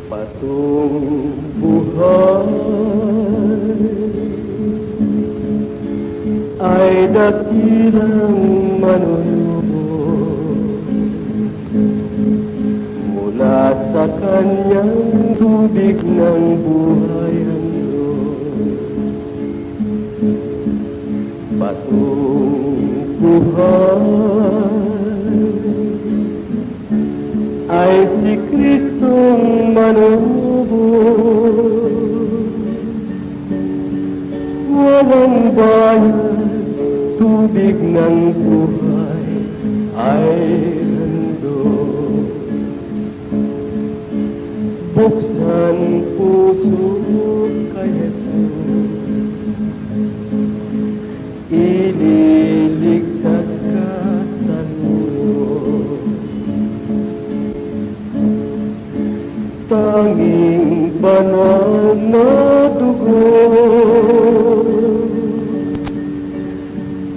Patong buhay ay dakilang manunubos mula sa kanyang tubig ng buhay ang Diyos. Patong buhay ay si Kristong manunubos, walang bayad, tubig ng buhay ay handog. Buksan puso kay Jesus, ililigtas ka sa lulo. Tanging banal na dugo,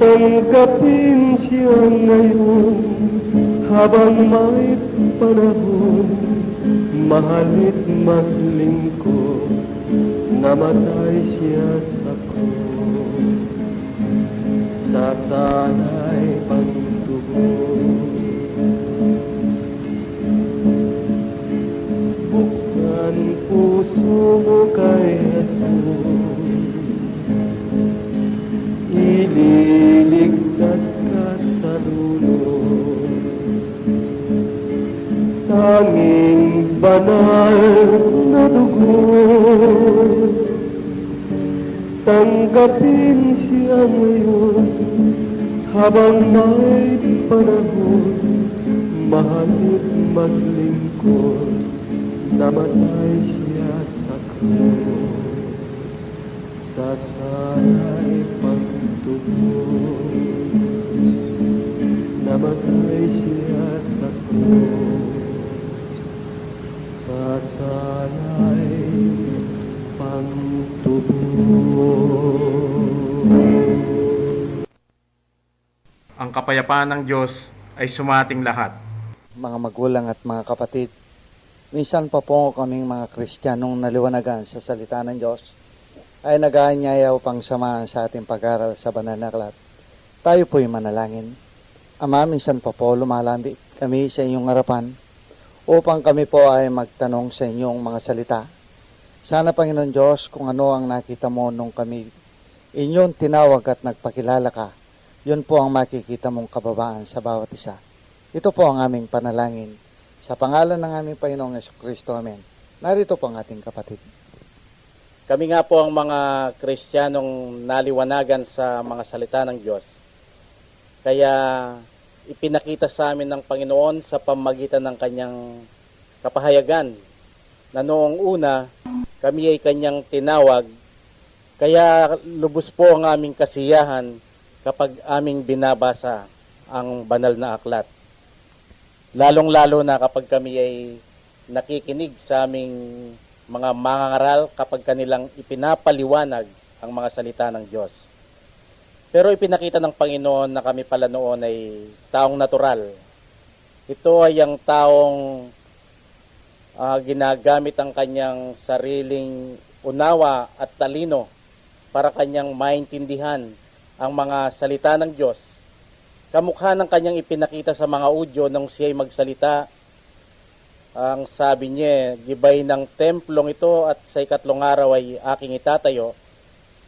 tanggapin siya ngayon habang may panahon. Mahalit maglingkod, namatay siya sa krus. Sasanay pagtubos, buksan puso mo kay Jesus, ililigtas ka sa dulo. Tanging banal na dugo, tanggapin siya ngayon habang may panahon. Mahalit maglingkod, namatay siya sa krus. Sasanay pagtubos, namatay siya sa krus. Sasanay pagtubos. Ang kapayapaan ng Diyos ay sumating lahat. Mga magulang at mga kapatid, minsan pa po kaming mga Kristiyanong naliwanagan sa salita ng Diyos ay nag-aanyayaw pang samahan sa ating pag-aral sa banal na aklat. Tayo po'y manalangin. Ama, minsan pa po lumalambik kami sa inyong harapan upang kami po ay magtanong sa inyong mga salita. Sana, Panginoon Diyos, kung ano ang nakita mo nung kami inyong tinawag at nagpakilala ka, yun po ang makikita mong kababaan sa bawat isa. Ito po ang aming panalangin. Sa pangalan ng aming Panginoong Jesucristo, Amen. Narito po ang ating kapatid. Kami nga po ang mga Kristiyanong naliwanagan sa mga salita ng Diyos. Kaya ipinakita sa amin ng Panginoon sa pamamagitan ng kanyang kapahayagan na noong una kami ay kanyang tinawag. Kaya lubos po ang aming kasiyahan kapag aming binabasa ang banal na aklat. Lalong-lalo na kapag kami ay nakikinig sa aming mga mangangaral kapag kanilang ipinapaliwanag ang mga salita ng Diyos. Pero ipinakita ng Panginoon na kami pala noon ay taong natural. Ito ay ang taong ginagamit ang kanyang sariling unawa at talino para kanyang maintindihan ang mga salita ng Diyos. Kamukha ng kanyang ipinakita sa mga udyo nung siya'y magsalita. Ang sabi niya, gibay ng templong ito at sa ikatlong araw ay aking itatayo.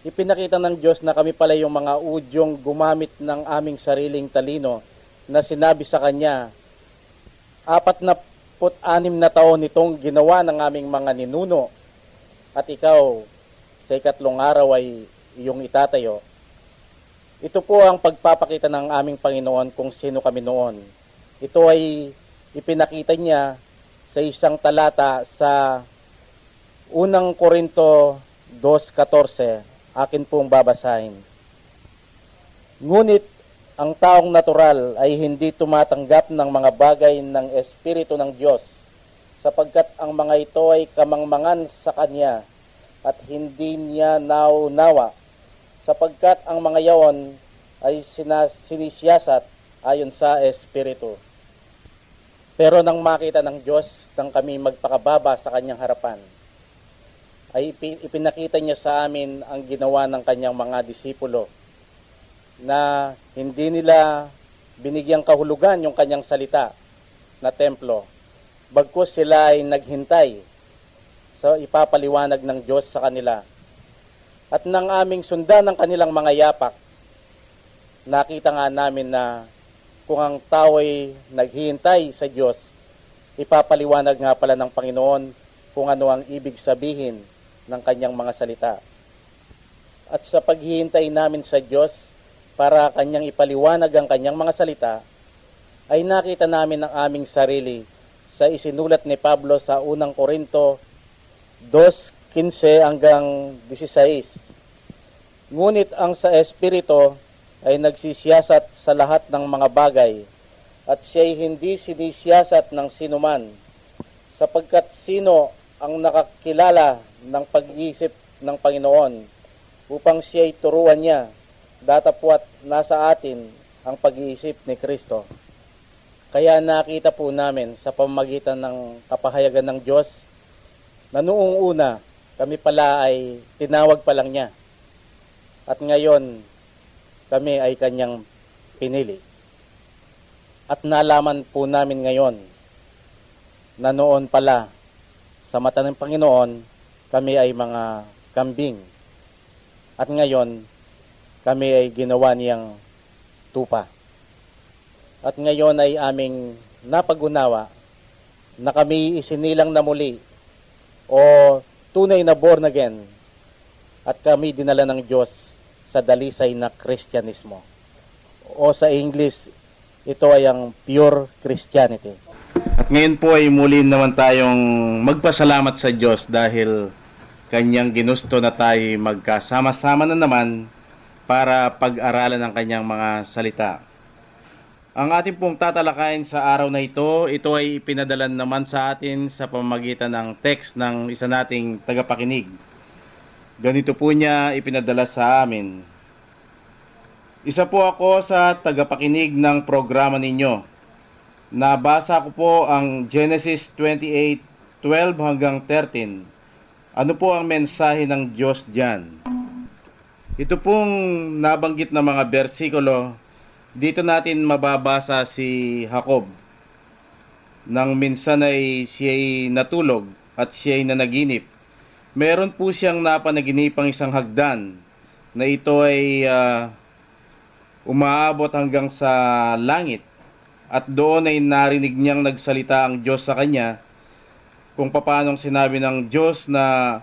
Ipinakita ng Diyos na kami pala yung mga udyong gumamit ng aming sariling talino na sinabi sa Kanya, 46 na taon itong ginawa ng aming mga ninuno at ikaw sa ikatlong araw ay iyong itatayo. Ito po ang pagpapakita ng aming Panginoon kung sino kami noon. Ito ay ipinakita niya sa isang talata sa unang Korinto 2:14. Akin pong babasahin. Ngunit ang taong natural ay hindi tumatanggap ng mga bagay ng Espiritu ng Diyos, sapagkat ang mga ito ay kamangmangan sa Kanya at hindi niya naunawa, sapagkat ang mga yaon ay sinisiyasat ayon sa Espiritu. Pero nang makita ng Diyos nang kami magpakababa sa kanyang harapan, ay ipinakita niya sa amin ang ginawa ng kanyang mga disipulo na hindi nila binigyang kahulugan yung kanyang salita na templo. Bagkus sila ay naghintay sa ipapaliwanag ng Diyos sa kanila. At nang aming sundan ng kanilang mga yapak, nakita nga namin na kung ang tao ay naghihintay sa Diyos, ipapaliwanag nga pala ng Panginoon kung ano ang ibig sabihin ng kanyang mga salita. At sa paghihintay namin sa Diyos para kanyang ipaliwanag ang kanyang mga salita, ay nakita namin ang aming sarili sa isinulat ni Pablo sa unang Korinto 2:15 hanggang 16. Ngunit ang sa Espiritu ay nagsisiyasat sa lahat ng mga bagay, at siya'y hindi sinisiyasat ng sinuman, sapagkat sino ang nakakilala ng pag-iisip ng Panginoon upang siya'y turuan niya, datapwat nasa atin ang pag-iisip ni Kristo. Kaya nakita po namin sa pamamagitan ng kapahayagan ng Diyos na noong una kami pala ay tinawag pa lang niya, at ngayon kami ay kanyang pinili. At nalaman po namin ngayon na noon pala sa mata ng Panginoon kami ay mga kambing, at ngayon kami ay ginawa niyang tupa. At ngayon ay aming napagunawa na kami isinilang na muli o tunay na born again, at kami dinala ng Diyos sa dalisay na Kristyanismo. O sa English, ito ay ang pure Christianity. At ngayon po ay muli naman tayong magpasalamat sa Diyos dahil kanyang ginusto na tayo magkasama-sama na naman para pag-aralan ang kanyang mga salita. Ang ating pong tatalakayin sa araw na ito ay ipinadala naman sa atin sa pamamagitan ng text ng isa nating tagapakinig. Ganito po niya ipinadala sa amin. Isa po ako sa tagapakinig ng programa ninyo. Nabasa ko po ang Genesis 28:12 hanggang 13. Ano po ang mensahe ng Diyos diyan? Ito pong nabanggit na mga bersikulo, dito natin mababasa si Jacob. Nang minsan ay siya'y natulog at siya'y nanaginip. Meron po siyang napanaginipang isang hagdan na ito ay umaabot hanggang sa langit. At doon ay narinig niyang nagsalita ang Diyos sa kanya kung paanong sinabi ng Diyos na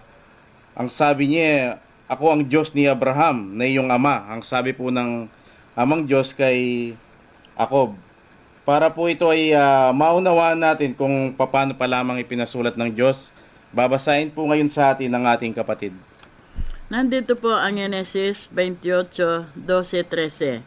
ang sabi niya, ako ang Diyos ni Abraham na iyong ama. Ang sabi po ng amang Diyos kay Jacob. Para po ito ay maunawaan natin kung paano pa lamang ipinasulat ng Diyos, babasahin po ngayon sa atin ng ating kapatid. Nandito po ang Genesis 28:12-13.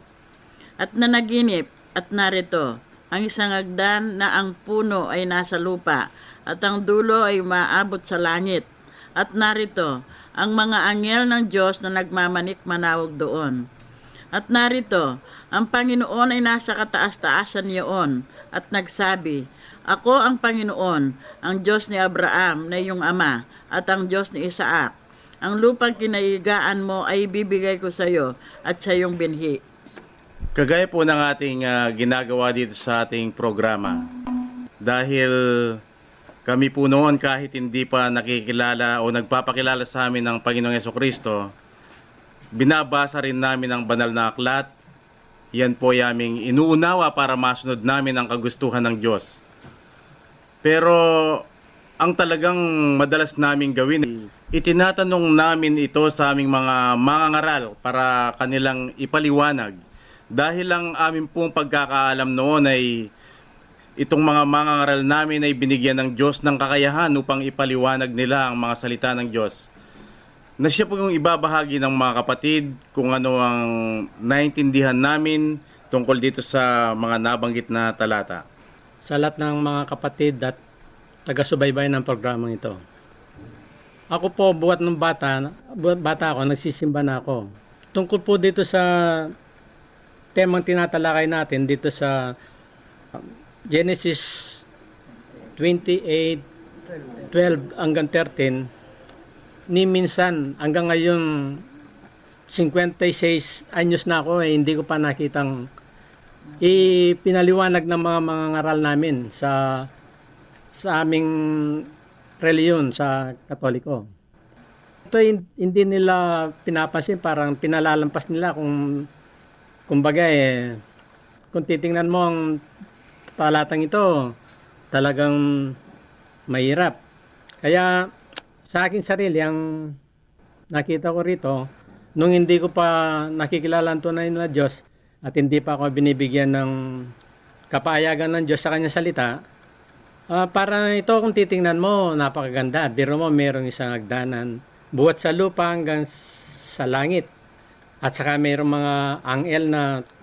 At nanaginip, at narito, ang isang hagdan na ang puno ay nasa lupa, at ang dulo ay umaabot sa langit. At narito, ang mga anghel ng Diyos na nagmamanik-manawag doon. At narito, ang Panginoon ay nasa kataas-taasan niyoon, at nagsabi, ako ang Panginoon, ang Diyos ni Abraham na iyong ama, at ang Diyos ni Isaac. Ang lupang kinaigaan mo ay bibigay ko sa iyo at sa iyong binhi. Kagaya po ng ating ginagawa dito sa ating programa, dahil kami po noon kahit hindi pa nakikilala o nagpapakilala sa amin ng Panginoong Jesucristo, binabasa rin namin ang banal na aklat. Yan po ay aming inuunawa para masunod namin ang kagustuhan ng Diyos. Pero ang talagang madalas namin gawin, itinatanong namin ito sa aming mga mangangaral para kanilang ipaliwanag. Dahil ang aming pong pagkakaalam noon ay itong mga mangangaral namin ay binigyan ng Diyos ng kakayahan upang ipaliwanag nila ang mga salita ng Diyos. Na siya po yung ibabahagi ng mga kapatid kung ano ang naintindihan namin tungkol dito sa mga nabanggit na talata. Sa lahat ng mga kapatid at taga-subaybay ng programang ito. Ako po, buhat ng bata ako, nagsisimba na ako. Tungkol po dito sa temang tinatalakay natin dito sa Genesis 28, 12 hanggang 13, ni minsan hanggang ngayon 56 anyos na ako hindi ko pa nakitang ipinaliwanag ng mga ngaral namin sa aming reliyon sa Katoliko. Ito hindi nila pinapansin, parang pinalalampas nila kumbaga kung titingnan mo ang talatang ito, talagang mahirap. Kaya sa aking sarili, ang nakita ko rito, nung hindi ko pa nakikilala ang tunay na Diyos at hindi pa ako binibigyan ng kapayagan ng Diyos sa kanyang salita, para ito kung titingnan mo, napakaganda. Biro mo, mayroong isang hagdanan, buhat sa lupa hanggang sa langit. At saka mayroong mga angel na,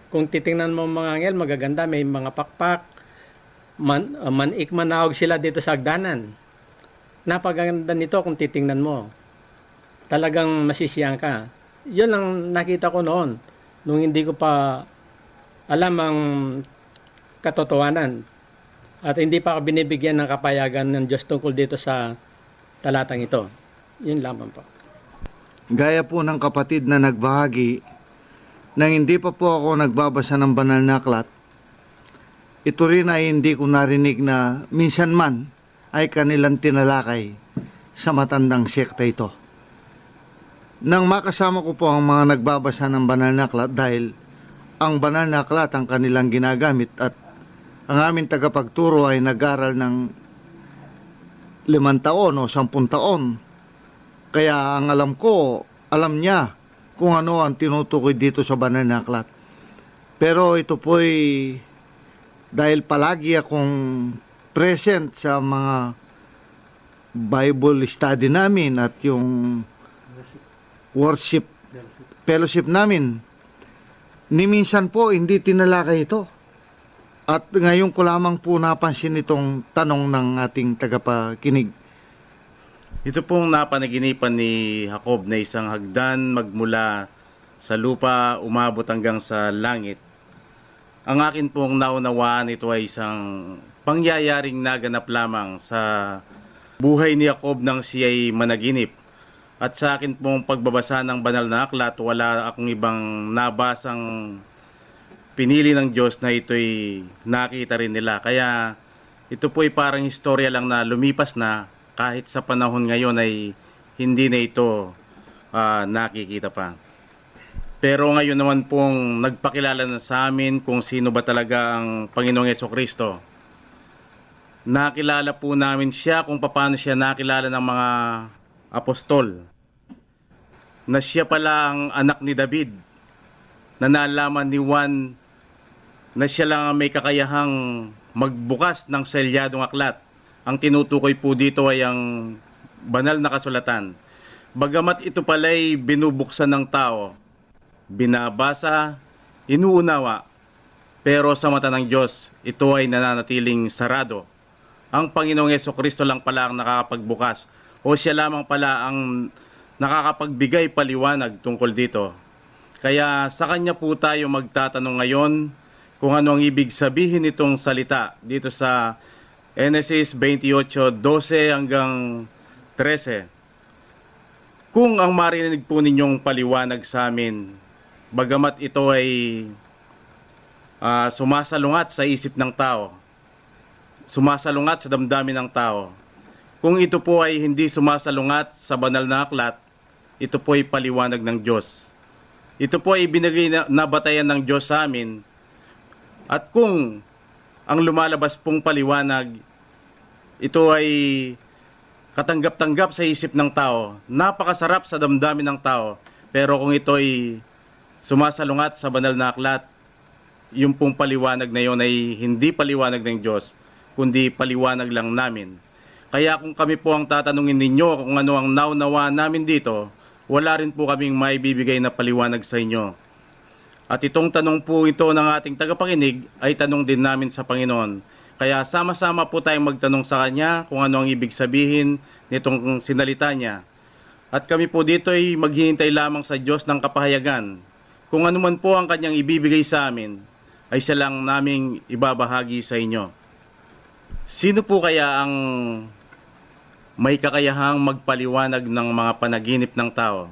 kung titingnan mo mga angel, magaganda, may mga pakpak, manik manawag sila dito sa hagdanan. Napaganda nito kung titingnan mo. Talagang masisiyang ka. Yun ang nakita ko noon, nung hindi ko pa alam ang katotohanan. At hindi pa ako binibigyan ng kapayagan ng Diyos tungkol dito sa talatang ito. Yun lamang po. Gaya po ng kapatid na nagbahagi, nang hindi pa po ako nagbabasa ng banal na aklat, ito rin ay hindi ko narinig na minsan man ay kanilang tinalakay sa matandang sekta ito. Nang makasama ko po ang mga nagbabasa ng banal na aklat, dahil ang banal na aklat ang kanilang ginagamit at ang aming tagapagturo ay nag-aral ng 5 taon o 10 taon. Kaya ang alam ko, alam niya kung ano ang tinutukoy dito sa banal na aklat. Pero ito po'y dahil palagi akong present sa mga Bible study namin at yung worship fellowship namin, ni minsan po hindi tinalakay ito. At ngayon ko lamang po napansin itong tanong ng ating tagapakinig. Ito pong napanaginipan ni Jacob na isang hagdan magmula sa lupa umabot hanggang sa langit. Ang akin pong naunawaan, ito ay isang pangyayaring naganap lamang sa buhay ni Jacob nang siya'y managinip. At sa akin pong pagbabasa ng banal na aklat, wala akong ibang nabasang pinili ng Diyos na ito'y nakita rin nila. Kaya ito po'y parang istorya lang na lumipas na, kahit sa panahon ngayon ay hindi na ito nakikita pa. Pero ngayon naman pong nagpakilala na sa amin kung sino ba talaga ang Panginoong Jesucristo. Nakilala po namin siya kung paano siya nakilala ng mga apostol. Na siya pala ang anak ni David, na nalaman ni Juan na siya lang ang may kakayahang magbukas ng selyadong aklat. Ang tinutukoy po dito ay ang banal na kasulatan. Bagamat ito pala'y binubuksan ng tao, binabasa, inuunawa, pero sa mata ng Diyos, ito ay nananatiling sarado. Ang Panginoong Jesucristo lang pala ang nakakapagbukas, o siya lamang pala ang nakakapagbigay paliwanag tungkol dito. Kaya sa Kanya po tayo magtatanong ngayon kung ano ang ibig sabihin nitong salita dito sa Genesis 28:12 hanggang 13. Kung ang marinig po ninyong paliwanag sa amin, bagamat ito ay sumasalungat sa isip ng tao, sumasalungat sa damdamin ng tao, kung ito po ay hindi sumasalungat sa banal na aklat, ito po ay paliwanag ng Diyos. Ito po ay binigay na batayan ng Diyos sa amin. At kung ang lumalabas pong paliwanag, ito ay katanggap-tanggap sa isip ng tao, napakasarap sa damdamin ng tao, pero kung ito ay sumasalungat sa banal na aklat, yung pong paliwanag na yon ay hindi paliwanag ng Diyos, kundi paliwanag lang namin. Kaya kung kami po ang tatanungin ninyo kung ano ang naunawa namin dito, wala rin po kaming maibibigay na paliwanag sa inyo. At itong tanong po ito ng ating tagapakinig ay tanong din namin sa Panginoon. Kaya sama-sama po tayong magtanong sa Kanya kung ano ang ibig sabihin nitong sinalita niya. At kami po dito ay maghihintay lamang sa Diyos ng kapahayagan. Kung ano man po ang Kanyang ibibigay sa amin, ay siya lang naming ibabahagi sa inyo. Sino po kaya ang may kakayahang magpaliwanag ng mga panaginip ng tao?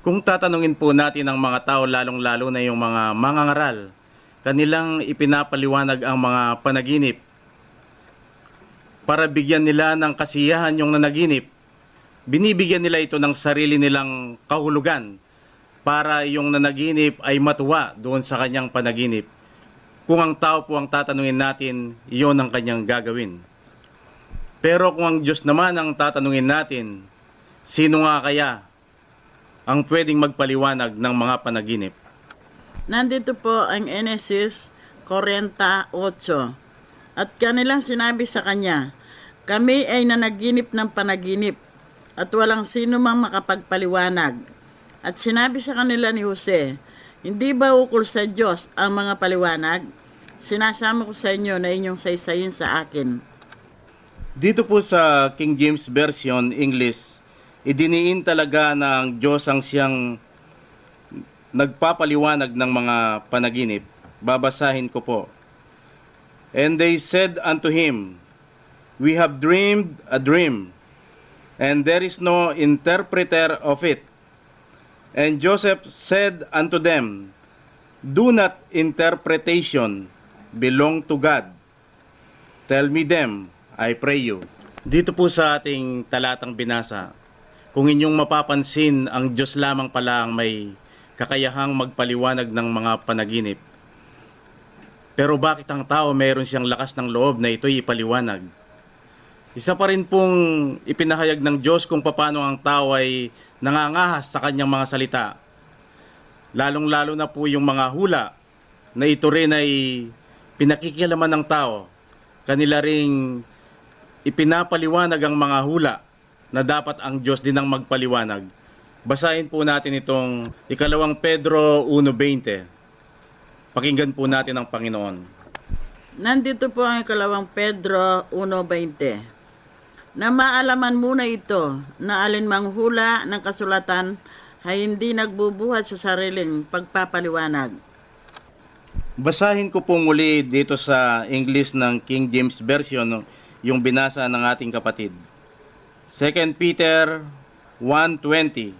Kung tatanungin po natin ang mga tao, lalong-lalo na yung mga mangangaral, kanilang ipinapaliwanag ang mga panaginip para bigyan nila ng kasiyahan yung nanaginip. Binibigyan nila ito ng sarili nilang kahulugan para yung nanaginip ay matuwa doon sa kanyang panaginip. Kung ang tao po ang tatanungin natin, iyon ang kanyang gagawin. Pero kung ang Diyos naman ang tatanungin natin, sino nga kaya ang pwedeng magpaliwanag ng mga panaginip? Nandito po ang Genesis 48. At kanilang sinabi sa kanya, kami ay nanaginip ng panaginip at walang sino mang makapagpaliwanag. At sinabi sa kanila ni Jose, hindi ba ukol sa Diyos ang mga paliwanag? Sinasama ko sa inyo na inyong saysayin sa akin. Dito po sa King James Version, English, idiniin talaga na ang Diyos ang siyang nagpapaliwanag ng mga panaginip. Babasahin ko po. And they said unto him, we have dreamed a dream, and there is no interpreter of it. And Joseph said unto them, do not interpretation belong to God. Tell me them, I pray you. Dito po sa ating talatang binasa, kung inyong mapapansin, ang Diyos lamang pala ang may kakayahang magpaliwanag ng mga panaginip. Pero bakit ang tao mayroon siyang lakas ng loob na ito'y ipaliwanag? Isa pa rin pong ipinahayag ng Diyos kung paano ang tao ay nangangahas sa kanyang mga salita. Lalong-lalo na po yung mga hula na ito rin ay pinakikialaman ng tao. Kanila ring ipinapaliwanag ang mga hula na dapat ang Diyos din ang magpaliwanag. Basahin po natin itong 2 Pedro 1:20. Pakinggan po natin ang Panginoon. Nandito po ang 2 Pedro 1:20. Na maalaman muna ito na alinmang hula ng kasulatan ay hindi nagbubuhat sa sariling pagpapaliwanag. Basahin ko po muli dito sa English ng King James Version yung binasa ng ating kapatid. 2 Peter 1:20.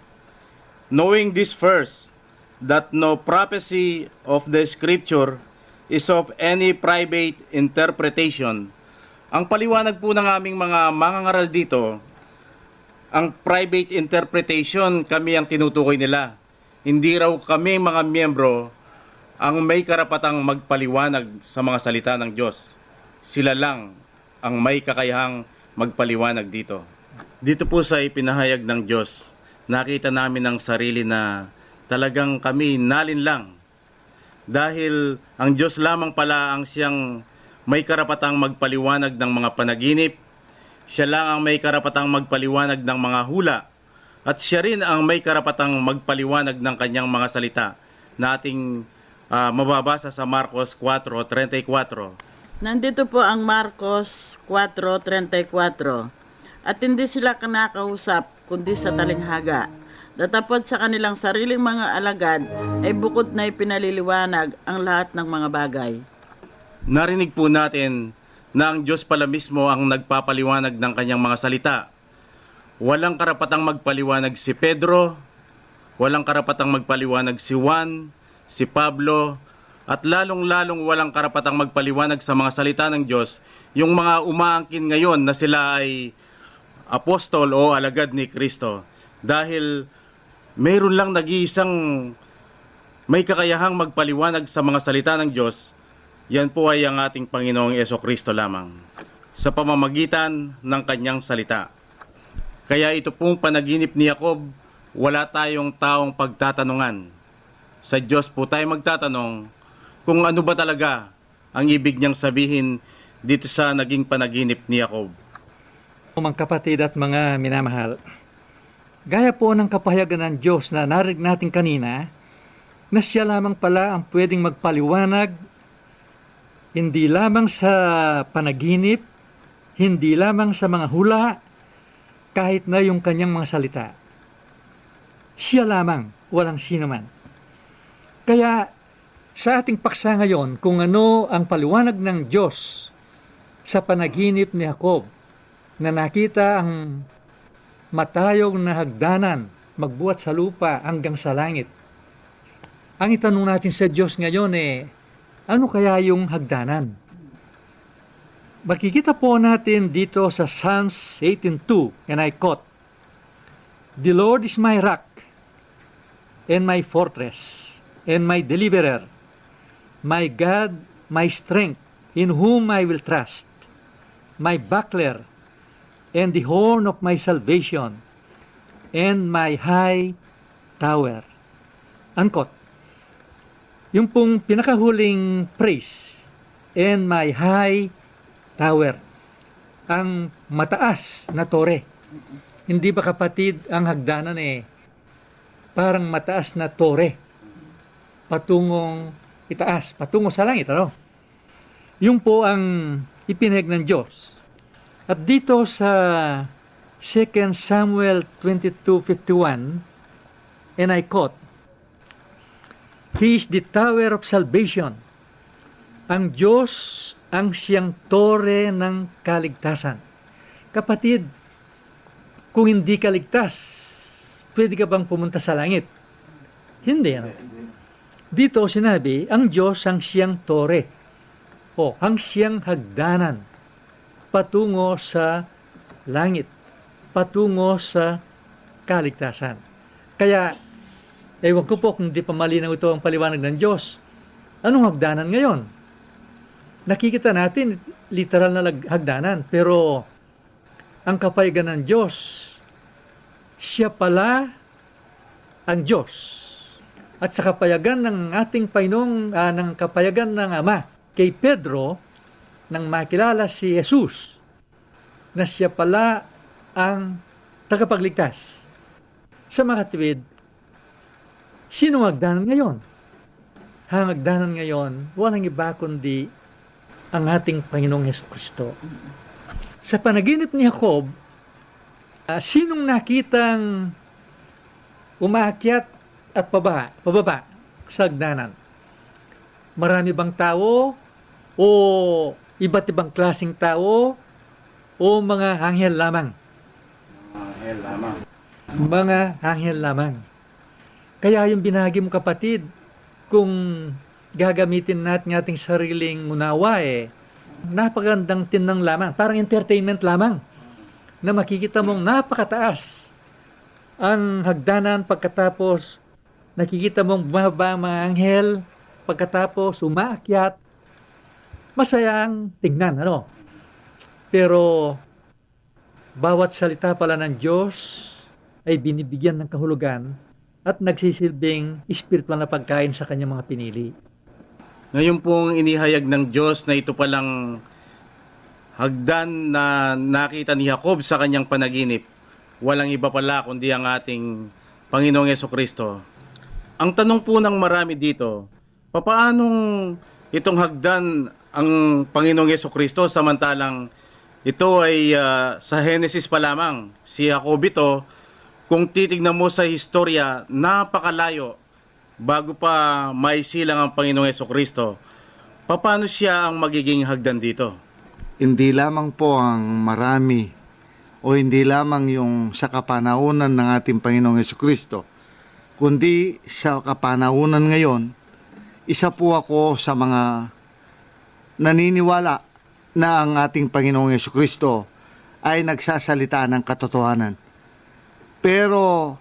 Knowing this first, that no prophecy of the Scripture is of any private interpretation. Ang paliwanag po ng aming mga mangangaral dito, ang private interpretation kami ang tinutukoy nila. Hindi raw kami mga miyembro ang may karapatang magpaliwanag sa mga salita ng Diyos. Sila lang ang may kakayahang magpaliwanag dito. Dito po sa ipinahayag ng Diyos, nakita namin ang sarili na talagang kami nalinlang. Dahil ang Diyos lamang pala ang siyang may karapatang magpaliwanag ng mga panaginip, siya lang ang may karapatang magpaliwanag ng mga hula, at siya rin ang may karapatang magpaliwanag ng kanyang mga salita na ating mababasa sa Marcos 4:34. Nandito po ang Marcos 4:34. At hindi sila kinakausap kundi sa talinghaga. Datapot sa kanilang sariling mga alagad ay bukod na ipinaliliwanag ang lahat ng mga bagay. Narinig po natin na ang Diyos pala mismo ang nagpapaliwanag ng kanyang mga salita. Walang karapatang magpaliwanag si Pedro, walang karapatang magpaliwanag si Juan, si Pablo, at lalong-lalong walang karapatang magpaliwanag sa mga salita ng Diyos yung mga umaangkin ngayon na sila ay apostol o alagad ni Kristo. Dahil mayroon lang nag-iisang may kakayahang magpaliwanag sa mga salita ng Diyos. Yan po ay ang ating Panginoong Jesucristo lamang sa pamamagitan ng kanyang salita. Kaya ito pong panaginip ni Jacob, wala tayong taong pagtatanungan. Sa Diyos po tayo magtatanong kung ano ba talaga ang ibig niyang sabihin dito sa naging panaginip ni Jacob. Mga kapatid at mga minamahal, gaya po ng kapahayagan ng Diyos na narinig natin kanina, na siya lamang pala ang pwedeng magpaliwanag hindi lamang sa panaginip, hindi lamang sa mga hula, kahit na yung kanyang mga salita. Siya lamang, walang sino man. Kaya sa ating paksa ngayon kung ano ang paliwanag ng Diyos sa panaginip ni Jacob na nakita ang matayog na hagdanan magbuhat sa lupa hanggang sa langit. Ang itanong natin sa Diyos ngayon ano kaya yung hagdanan? Makikita po natin dito sa Psalms 18:2, and I quote, "The Lord is my rock and my fortress and my deliverer, my God, my strength, in whom I will trust, my buckler and the horn of my salvation, and my high tower." Unquote. Yung pong pinakahuling praise, "and my high tower," ang mataas na tore. Hindi ba kapatid ang hagdanan parang mataas na tore patungong itaas, patungo sa langit, ano? Yung po ang ipinahayag ng Diyos. At dito sa 2 Samuel 22:51, and I quote, "He is the tower of salvation." Ang Diyos ang siyang tore ng kaligtasan. Kapatid, kung hindi ka ligtas, pwede ka bang pumunta sa langit? Hindi. Ano? Dito sinabi, ang Diyos ang siyang tore o ang siyang hagdanan patungo sa langit, patungo sa kaligtasan. Kaya, ewan ko po kung di pa malinaw ito ang paliwanag ng Diyos. Anong hagdanan ngayon? Nakikita natin, literal na hagdanan, pero ang kapayagan ng Diyos, siya pala ang Diyos. At sa kapayagan ng ating Panginoong, ng kapayagan ng Ama, kay Pedro, nang makilala si Jesus, na siya pala ang tagapagligtas. Sa mga katuwid, sino hagdanan ngayon? Ang hagdanan ngayon, walang iba kundi ang ating Panginoong Jesucristo. Sa panaginip ni Jacob, sinong nakitang umaakyat at pababa sa hagdanan? Marami bang tao o iba't ibang klaseng tao o mga anghel lamang? Mga anghel lamang. Kaya yung binahagi mo kapatid, kung gagamitin natin ating sariling unawa napakagandang tinang lamang, parang entertainment lamang, na makikita mong napakataas ang hagdanan pagkatapos nakikita mong bumaba ang mga anghel, pagkatapos umaakyat, masayang tignan, ano? Pero bawat salita pala ng Diyos ay binibigyan ng kahulugan at nagsisilbing espiritual na pagkain sa kanyang mga pinili. Ngayon pong inihayag ng Diyos na ito palang hagdan na nakita ni Jacob sa kanyang panaginip, walang iba pala kundi ang ating Panginoong Jesucristo. Ang tanong po ng marami dito, papaanong itong hagdan ang Panginoong Jesucristo samantalang ito ay sa Genesis pa lamang. Si Jacob ito, kung titignan mo sa historya, napakalayo bago pa maisilang ang Panginoong Jesucristo. Paano siya ang magiging hagdan dito? Hindi lamang po ang marami o hindi lamang yung sa kapanahunan ng ating Panginoong Jesucristo, kundi sa kapanahunan ngayon, isa po ako sa mga naniniwala na ang ating Panginoong Jesucristo ay nagsasalita ng katotohanan. Pero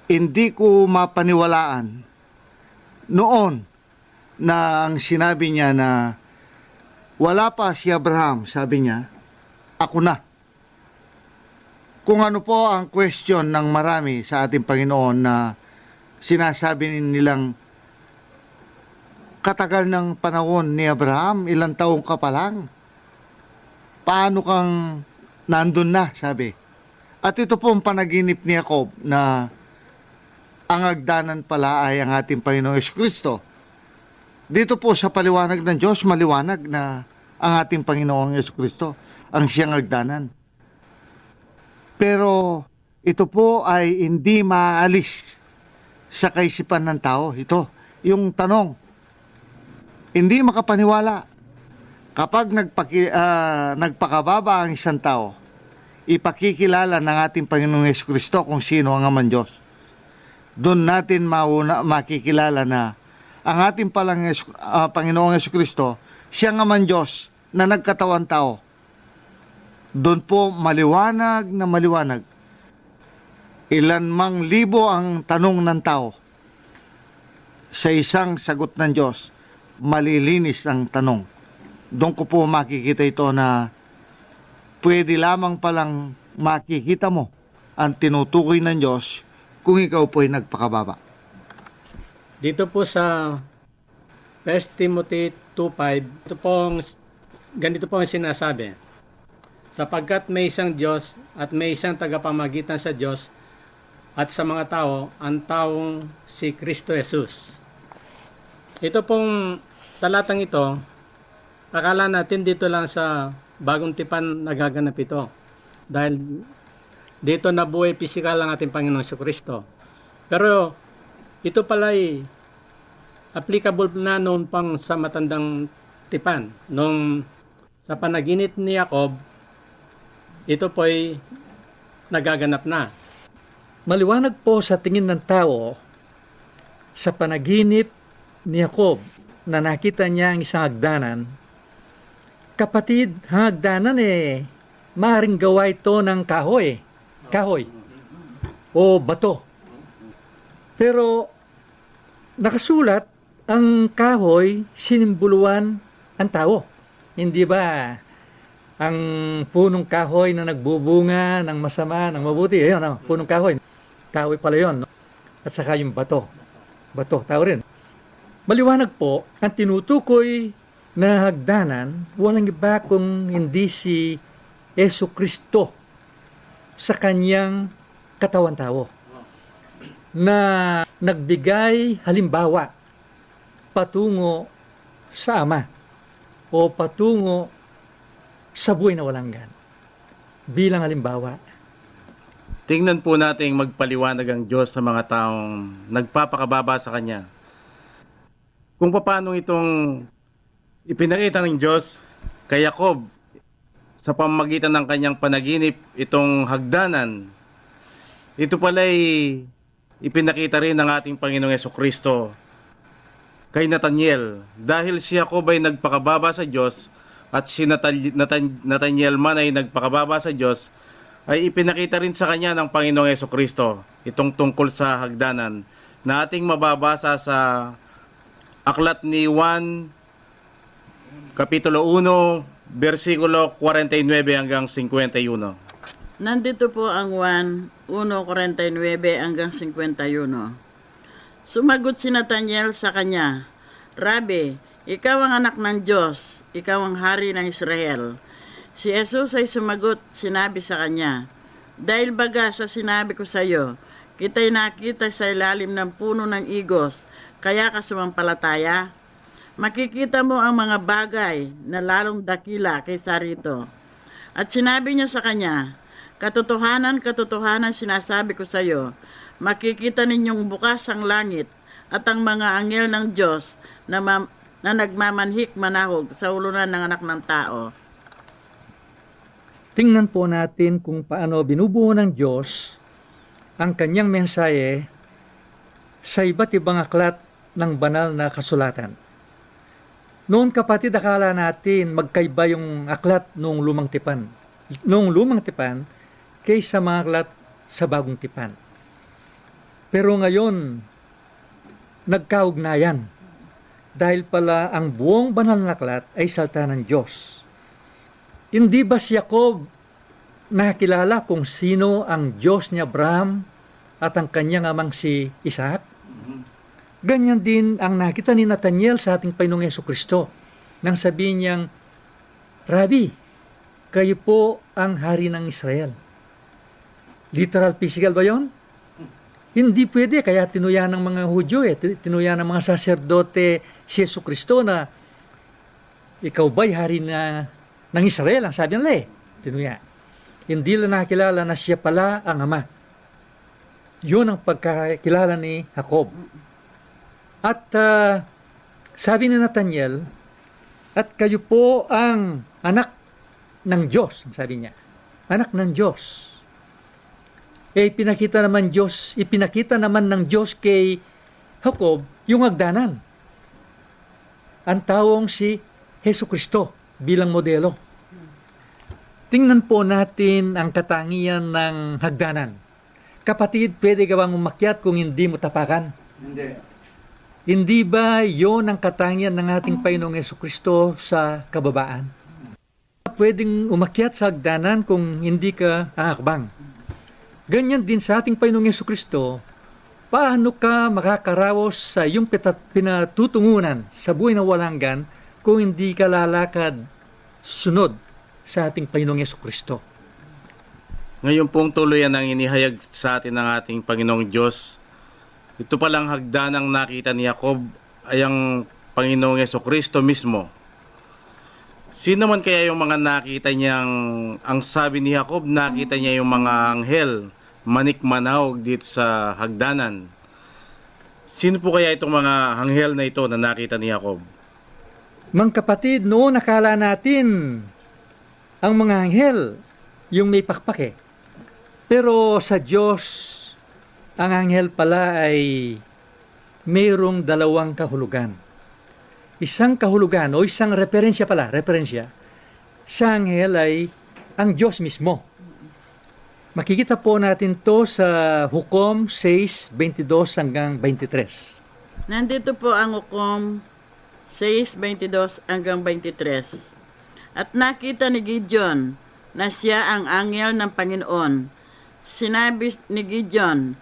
hindi ko mapaniwalaan noon na ang sinabi niya na wala pa si Abraham, sabi niya, ako na. Kung ano po ang question ng marami sa ating Panginoon na sinasabi nilang katagal ng panahon ni Abraham, ilang taong ka pa lang. Paano kang nandun na, sabi. At ito po ang panaginip ni Jacob na ang hagdanan pala ay ang ating Panginoong Jesucristo. Dito po sa paliwanag ng Diyos, maliwanag na ang ating Panginoong Jesucristo ang siyang hagdanan. Pero ito po ay hindi maalis sa kaisipan ng tao. Ito, yung tanong, hindi makapaniwala Kapag nagpakababa ang isang tao, ipakikilala ng ating Panginoong Jesucristo kung sino ang Amang Diyos. Doon natin makikilala na ang ating Panginoong Jesucristo, siyang Amang Diyos na nagkatawan tao. Doon po maliwanag na maliwanag. Ilan mang libo ang tanong ng tao, sa isang sagot ng Diyos, malilinis ang tanong. Doon ko po makikita ito na pwede lamang palang makikita mo ang tinutukoy ng Diyos kung ikaw po ay nagpakababa. Dito po sa 1 Timothy 2:5, ganito po ang sinasabi. Sapagkat may isang Diyos at may isang tagapamagitan sa Diyos at sa mga tao, ang taong si Kristo Jesus. Ito pong talatang ito, akala natin dito lang sa bagong tipan nagaganap ito. Dahil dito nabuhay pisikal ang ating Panginoong Kristo. Pero ito pala ay applicable na noon pang sa matandang tipan. Nung sa panaginip ni Jacob, ito po ay nagaganap na. Maliwanag po sa tingin ng tao sa panaginip ni Jacob na nakita niya ang isang hagdanan. Kapatid, ang hagdanan maaaring gawa ito ng kahoy o bato. Pero nakasulat ang kahoy sinimbuluhan ang tao. Hindi ba ang punong kahoy na nagbubunga ng masama, ng mabuti? Ayun, punong kahoy. Kahoy pala yun. No? At saka yung bato. Bato, tao rin. Maliwanag po, ang tinutukoy na hagdanan, walang iba kung hindi si Jesucristo sa kanyang katawan tao na nagbigay halimbawa patungo sa Ama o patungo sa buhay na walang hanggan bilang halimbawa. Tingnan po natin magpaliwanag ang Diyos sa mga taong nagpapakababa sa Kanya. Kung paano itong ipinakita ng Diyos kay Jacob sa pamamagitan ng kanyang panaginip, itong hagdanan, ito pala'y ipinakita rin ng ating Panginoong Jesucristo kay Nathaniel. Dahil si Jacob ay nagpakababa sa Diyos at si Nathaniel man ay nagpakababa sa Diyos, ay ipinakita rin sa kanya ng Panginoong Jesucristo itong tungkol sa hagdanan na ating mababasa sa Aklat ni Juan, Kapitulo 1, versikulo 49 hanggang 51. Nandito po ang 1:49 hanggang 51. Sumagot si Nathaniel sa kanya, Rabi, ikaw ang anak ng Diyos, ikaw ang hari ng Israel. Si Jesus ay sumagot, sinabi sa kanya, dahil baga sa sinabi ko sa iyo, kita'y nakita sa ilalim ng puno ng igos, kaya ka sumampalataya. Makikita mo ang mga bagay na lalong dakila kaysa rito. At sinabi niya sa kanya, katotohanan, katotohanan sinasabi ko sa iyo, makikita ninyong bukas ang langit at ang mga anghel ng Diyos na nagmamanhik manahog sa ulunan ng anak ng tao. Tingnan po natin kung paano binubuo ng Diyos ang kanyang mensahe sa iba't ibang aklat ng banal na kasulatan. Noon kapatid, akala natin magkaiba yung aklat noong lumang tipan. Noong lumang tipan, kaysa mga aklat sa bagong tipan. Pero ngayon, nagkaugnayan. Dahil pala ang buong banal na aklat ay salita ng Diyos. Hindi ba si Jacob nakilala kung sino ang Diyos ni Abraham at ang kanyang amang si Isaac? Ganyan din ang nakita ni Nathaniel sa ating Panginoong Jesucristo nang sabihin niyang, Rabi, kayo po ang hari ng Israel. Literal physical ba yun? Hindi pwede, kaya tinuya ng mga Hudyo, tinuya ng mga saserdote si Jesucristo na ikaw ba'y hari ng Israel? Ang sabi nila tinuya. Hindi lang nakilala na siya pala ang Ama. Yun ang pagkakilala ni Jacob. At sabi ni Nathaniel, At kayo po ang anak ng Diyos, sabi niya. Anak ng Diyos. Ipinakita naman ng Diyos kay Jacob yung hagdanan. Ang taong si Hesus Kristo bilang modelo. Tingnan po natin ang katangian ng hagdanan. Kapatid, pwede ka bang umakyat kung hindi mo tapakan? Hindi ba yon ang katangian ng ating Panginoong Jesucristo sa kababaan? Pwedeng umakyat sa hagdanan kung hindi ka ahakbang. Ganyan din sa ating Panginoong Jesucristo, paano ka makakaraos sa iyong pinatutungunan sa buhay na walanggan kung hindi ka lalakad sunod sa ating Panginoong Jesucristo? Ngayon pong tuluyan ang inihayag sa atin ng ating Panginoong Diyos. Ito palang hagdanang nakita ni Jacob ay ang Panginoong Jesucristo mismo. Sino man kaya yung mga nakita niyang, ang sabi ni Jacob, nakita niya yung mga anghel, manikmanawag dito sa hagdanan. Sino po kaya itong mga anghel na ito na nakita ni Jacob? Mga kapatid, noon nakala natin ang mga anghel yung may pakpak. Pero sa Diyos, ang anghel pala ay mayroong dalawang kahulugan. Isang kahulugan o isang referensya sa anghel ay ang Diyos mismo. Makikita po natin to sa Hukom 6:22 hanggang 23. Nandito po ang Hukom 6:22 hanggang 23. At nakita ni Gideon na siya ang anghel ng Panginoon. Sinabi ni Gideon,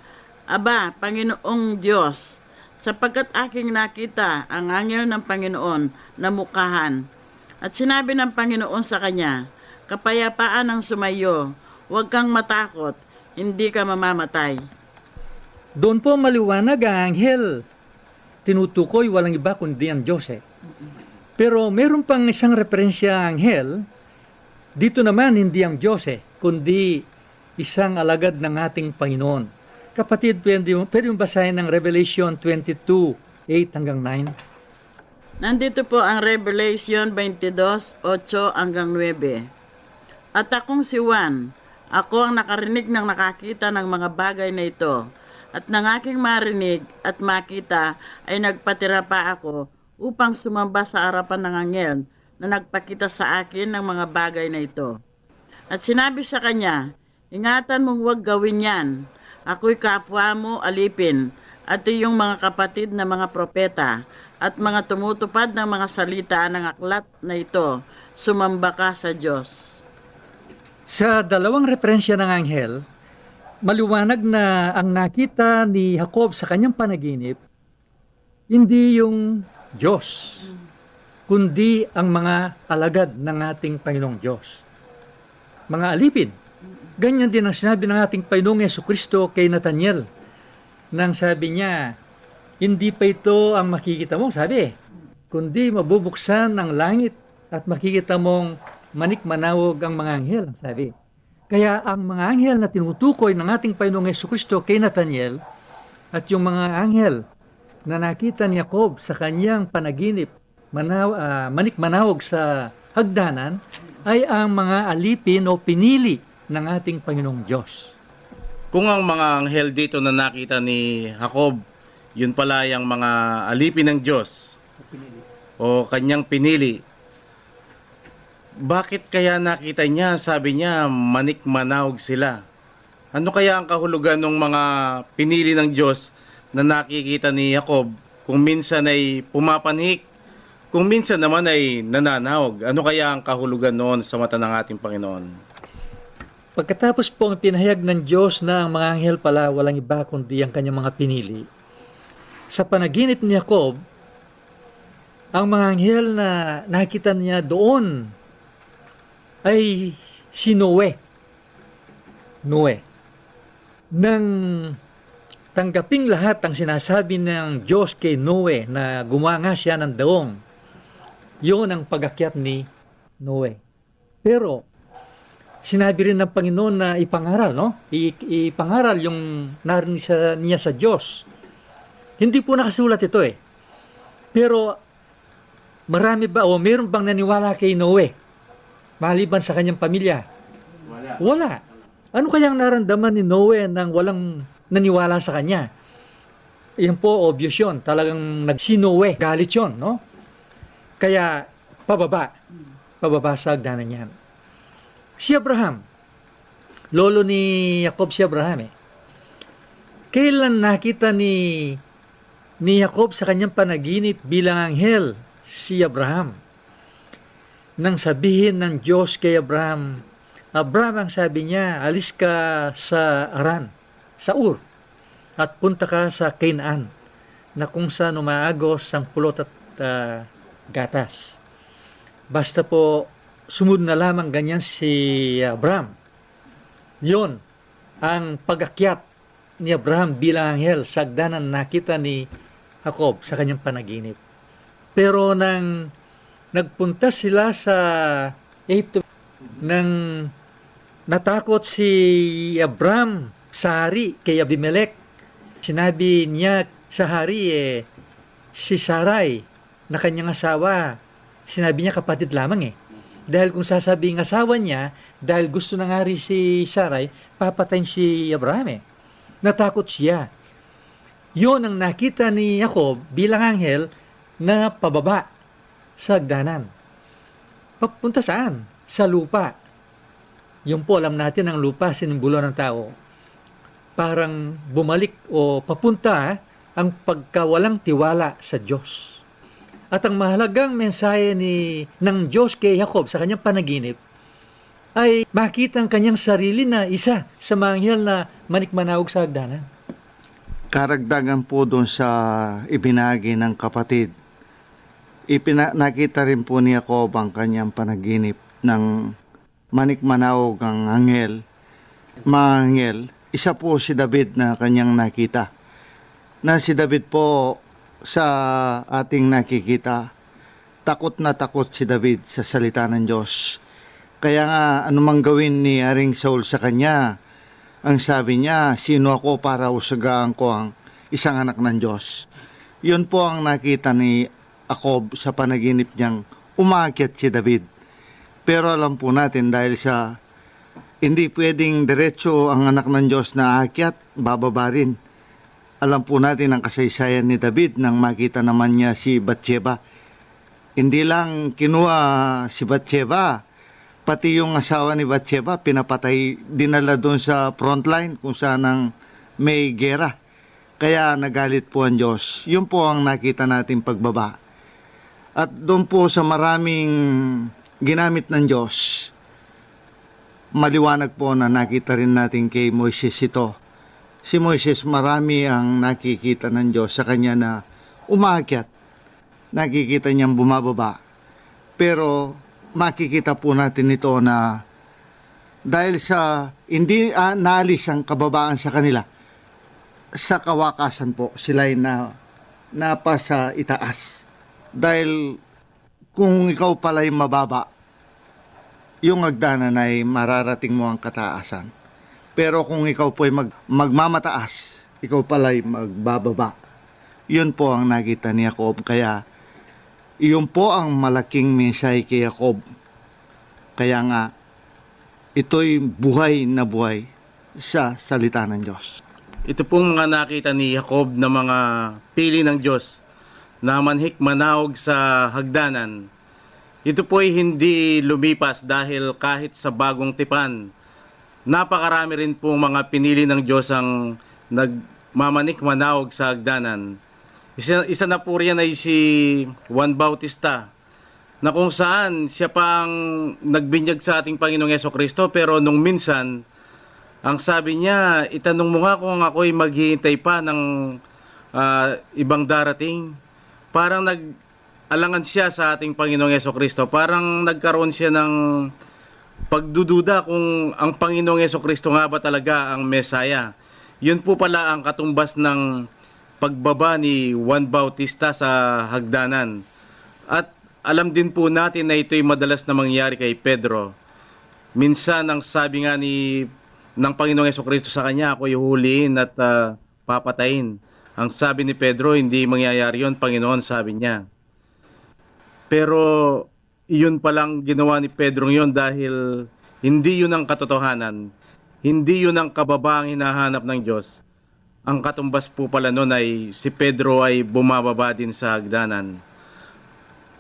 Aba, Panginoong Diyos, sapagkat aking nakita ang anghel ng Panginoon na mukhahan. At sinabi ng Panginoon sa kanya, Kapayapaan ang sumayo, huwag kang matakot, hindi ka mamamatay. Doon po maliwanag ang anghel. Tinutukoy walang iba kundi ang Diyos. Pero meron pang isang referensya ang anghel. Dito naman hindi ang Diyos kundi isang alagad ng ating Panginoon. Kapatid, pwede mo basahin ng Revelation 22:8 hanggang 9. Nandito po ang Revelation 22:8 hanggang 9. At akong si Juan, ako ang nakarinig ng nakakita ng mga bagay na ito. At nang aking marinig at makita ay nagpatira pa ako upang sumamba sa harapan ng anghel na nagpakita sa akin ng mga bagay na ito. At sinabi sa kanya, Ingatan mong huwag gawin yan. Ako'y kapwa mo alipin at iyong mga kapatid na mga propeta at mga tumutupad ng mga salita ng aklat na ito. Sumamba ka sa Diyos. Sa dalawang referensya ng anghel, maliwanag na ang nakita ni Jacob sa kanyang panaginip, hindi yung Diyos, kundi ang mga alagad ng ating Panginoong Diyos. Mga alipin. Ganyan din ang sinabi ng ating Panginoong Jesucristo kay Nathaniel. Nang sabi niya, hindi pa ito ang makikita mo, sabi, kundi mabubuksan ang langit at makikita mong manikmanawag ang mga anghel, sabi. Kaya ang mga anghel na tinutukoy ng ating Panginoong Jesucristo kay Nathaniel at yung mga anghel na nakita ni Jacob sa kanyang panaginip, manikmanawag sa hagdanan, ay ang mga alipin o pinili ng ating Panginoong Diyos. Kung ang mga anghel dito na nakita ni Jacob, yun pala yung mga alipin ng Diyos o kanyang pinili, bakit kaya nakita niya, sabi niya, manikmanawag sila? Ano kaya ang kahulugan ng mga pinili ng Diyos na nakikita ni Jacob? Kung minsan ay pumapanhik, kung minsan naman ay nananawag. Ano kaya ang kahulugan noon sa mata ng ating Panginoon? Pagkatapos po ang pinahayag ng Diyos na ang mga anghel pala walang iba kundi ang kanyang mga pinili, sa panaginip ni Jacob, ang mga anghel na nakita niya doon ay si Noe. Nang tanggaping lahat ang sinasabi ng Diyos kay Noe na gumawa nga siya ng daong, yun ang pag-akyat ni Noe. Pero sinabi rin ng Panginoon na ipangaral, no? Ipangaral yung narinig niya sa Diyos. Hindi po nakasulat ito Pero Marami ba o meron bang naniwala kay Noe? Maliban sa kanyang pamilya? Wala. Ano kayang naramdaman ni Noe nang walang naniwala sa kanya? Yan po, obvious yun. Talagang si Noe, galit yun, no? Kaya, pababa sa hagdanan niyan. Si Abraham, lolo ni Jacob si Abraham Kailan nakita ni Jacob sa kanyang panaginip bilang anghel si Abraham? Nang sabihin ng Diyos kay Abraham, Abraham, ang sabi niya, alis ka sa Aran, sa Ur, at punta ka sa Canaan, na kung saan umaagos ang pulot at gatas. Basta po, sumunod na lamang ganyan si Abraham. Yon ang pag-akyat ni Abraham bilang anghel sa hagdanan nakita ni Jacob sa kanyang panaginip. Pero nang nagpunta sila sa Egypto, nang natakot si Abraham sa hari kay Abimelech, sinabi niya sa hari si Sarai na kanyang asawa, sinabi niya kapatid lamang Dahil kung sasabihin asawa niya, dahil gusto ng hari si Sarai, papatayin si Abraham Natakot siya. Yun ang nakita ni Jacob bilang anghel na pababa sa hagdanan. Papunta saan? Sa lupa. Yung po, alam natin ang lupa, sinimbolo ng tao. Parang bumalik o papunta ang pagkawalang tiwala sa Diyos. At ang mahalagang mensahe ng Diyos kay Jacob sa kanyang panaginip ay makita ang kanyang sarili na isa sa mga anghel na manikmanawag sa hagdanan. Karagdagan po doon sa ibinagi ng kapatid, nakita rin po ni Jacob ang kanyang panaginip ng manikmanawag ang anghel. Mga anghel, isa po si David na kanyang nakita. Na si David po sa ating nakikita, takot na takot si David sa salita ng Diyos. Kaya nga, anumang gawin ni Haring Saul sa kanya, ang sabi niya, sino ako para usagaan ko ang isang anak ng Diyos? Yun po ang nakita ni Jacob sa panaginip niyang umakyat si David. Pero alam po natin dahil sa hindi pwedeng diretso ang anak ng Diyos na aakyat, bababa rin. Alam po natin ang kasaysayan ni David nang makita naman niya si Bathsheba. Hindi lang kinuha si Bathsheba, pati yung asawa ni Bathsheba, pinapatay, dinala doon sa frontline kung saan ang may gera. Kaya nagalit po ang Diyos. Yun po ang nakita natin pagbaba. At doon po sa maraming ginamit ng Diyos, maliwanag po na nakita rin natin kay Moises ito. Si Moises, marami ang nakikita ng Diyos sa kanya na umaakyat. Nakikita niyang bumababa. Pero makikita po natin ito na dahil sa hindi naalis ang kababaan sa kanila, sa kawakasan po sila'y napa sa itaas. Dahil kung ikaw pala'y mababa, yung hagdanan ay mararating mo ang kataasan. Pero kung ikaw po'y magmamataas, ikaw pala'y magbababa. Yun po ang nakita ni Jacob. Kaya, yun po ang malaking mensahe kay Jacob. Kaya nga, ito'y buhay na buhay sa salita ng Diyos. Ito pong mga nakita ni Jacob na mga pili ng Diyos na manhik manawag sa hagdanan. Ito po ay hindi lumipas dahil kahit sa bagong tipan, napakarami rin pong mga pinili ng Diyos ang nagmamanik manawag sa hagdanan. Isa na po riyan ay si Juan Bautista, na kung saan siya pa ang nagbinyag sa ating Panginoong Jesucristo, pero nung minsan, ang sabi niya, itanong mo nga kung ako'y maghihintay pa ng ibang darating. Parang nag-alangan siya sa ating Panginoong Jesucristo. Parang nagkaroon siya ng pagdududa kung ang Panginoong Jesucristo nga ba talaga ang Mesaya. Yun po pala ang katumbas ng pagbaba ni Juan Bautista sa hagdanan. At alam din po natin na ito'y madalas na mangyari kay Pedro. Minsan ang sabi nga ng Panginoong Jesucristo sa kanya, ako'y huliin at papatayin. Ang sabi ni Pedro, hindi mangyayari yun, Panginoon, sabi niya. Pero iyon palang ginawa ni Pedro yon dahil hindi yun ang katotohanan. Hindi yun ang kababaang hinahanap ng Diyos. Ang katumbas po pala nun ay si Pedro ay bumababa din sa hagdanan.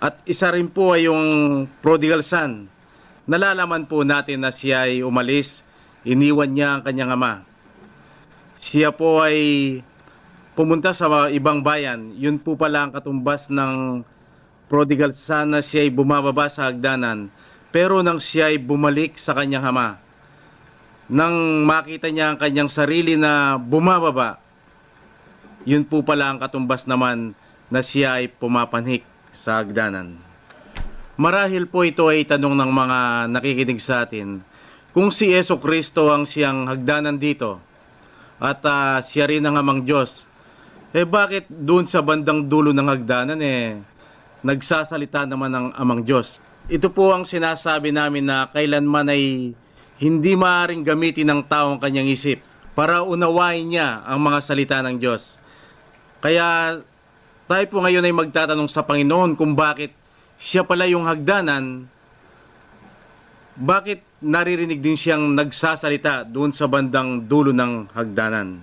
At isa rin po ay yung prodigal son. Nalalaman po natin na siya ay umalis, iniwan niya ang kanyang ama. Siya po ay pumunta sa ibang bayan. Yun po pala ang katumbas ng prodigal son na siya ay bumababa sa hagdanan. Pero nang siya ay bumalik sa kanyang ama, nang makita niya ang kanyang sarili na bumababa, yun po pala ang katumbas naman na siya ay pumapanhik sa hagdanan. Marahil po ito ay tanong ng mga nakikinig sa atin. Kung si Yesu Kristo ang siyang hagdanan dito, at siya rin ang amang Diyos, bakit doon sa bandang dulo ng hagdanan nagsasalita naman ang amang Diyos? Ito po ang sinasabi namin na kailanman ay hindi maaaring gamitin ng tao ang kanyang isip para unawain niya ang mga salita ng Diyos. Kaya tayo po ngayon ay magtatanong sa Panginoon kung bakit siya pala yung hagdanan, bakit naririnig din siyang nagsasalita doon sa bandang dulo ng hagdanan.